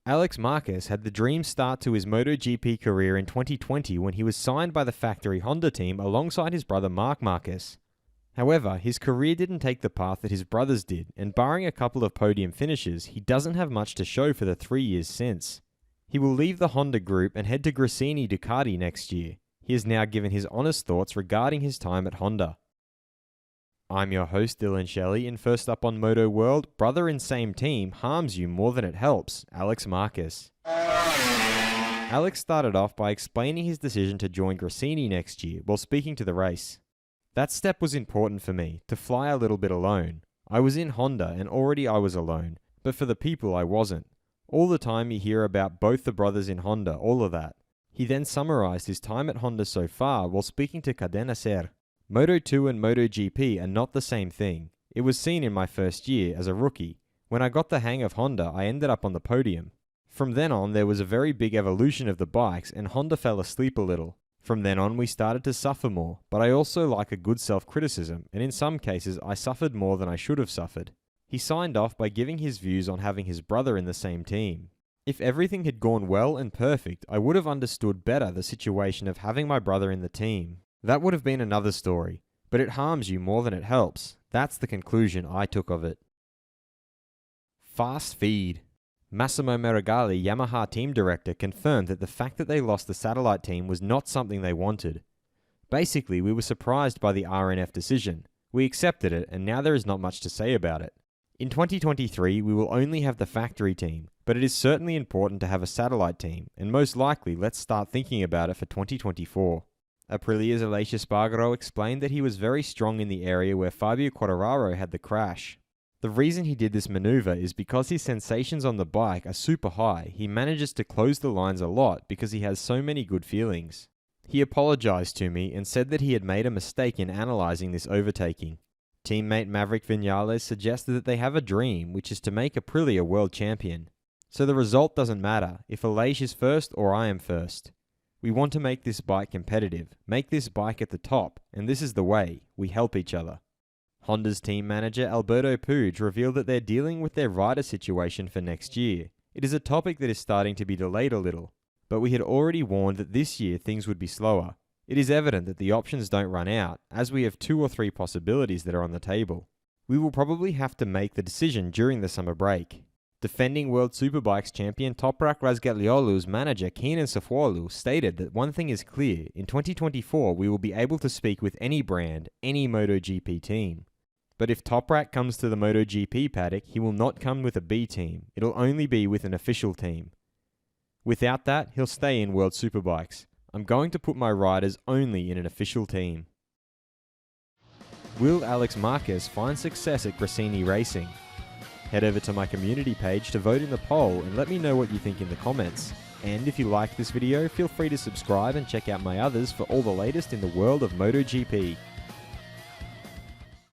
Alex Marquez had the dream start to his MotoGP career in 2020 when he was signed by the factory Honda team alongside his brother Marc Marquez. However, his career didn't take the path that his brothers did, and barring a couple of podium finishes, he doesn't have much to show for the 3 years since. He will leave the Honda group and head to Gresini Ducati next year. He has now given his honest thoughts regarding his time at Honda. I'm your host Dillon Shelley, and first up on Moto World, brother in same team harms you more than it helps, Alex Marquez. Alex started off by explaining his decision to join Gresini next year while speaking to the race. That step was important for me, to fly a little bit alone. I was in Honda and already I was alone, but for the people I wasn't. All the time you hear about both the brothers in Honda, all of that. He then summarized his time at Honda so far while speaking to Cadena Ser. Moto2 and MotoGP are not the same thing. It was seen in my first year as a rookie. When I got the hang of Honda, I ended up on the podium. From then on, there was a very big evolution of the bikes and Honda fell asleep a little. From then on, we started to suffer more, but I also like a good self-criticism, and in some cases, I suffered more than I should have suffered. He signed off by giving his views on having his brother in the same team. If everything had gone well and perfect, I would have understood better the situation of having my brother in the team. That would have been another story, but it harms you more than it helps. That's the conclusion I took of it. Fast feed. Massimo Meregali, Yamaha team director, confirmed that the fact that they lost the satellite team was not something they wanted. Basically, we were surprised by the RNF decision. We accepted it, and now there is not much to say about it. In 2023, we will only have the factory team, but it is certainly important to have a satellite team, and most likely let's start thinking about it for 2024. Aprilia's Aleix Espargaro explained that he was very strong in the area where Fabio Quartararo had the crash. The reason he did this maneuver is because his sensations on the bike are super high. He manages to close the lines a lot because he has so many good feelings. He apologized to me and said that he had made a mistake in analyzing this overtaking. Teammate Maverick Viñales suggested that they have a dream, which is to make Aprilia world champion. So the result doesn't matter if Aleix is first or I am first. We want to make this bike competitive, make this bike at the top, and this is the way, we help each other. Honda's team manager Alberto Puig revealed that they're dealing with their rider situation for next year. It is a topic that is starting to be delayed a little, but we had already warned that this year things would be slower. It is evident that the options don't run out, as we have 2 or 3 possibilities that are on the table. We will probably have to make the decision during the summer break. Defending World Superbikes champion Toprak Razgatlioglu's manager Kenan Sofuoglu stated that one thing is clear, in 2024 we will be able to speak with any brand, any MotoGP team. But if Toprak comes to the MotoGP paddock, he will not come with a B team, it'll only be with an official team. Without that, he'll stay in World Superbikes. I'm going to put my riders only in an official team. Will Alex Marquez find success at Gresini Racing? Head over to my community page to vote in the poll and let me know what you think in the comments. And if you liked this video, feel free to subscribe and check out my others for all the latest in the world of MotoGP.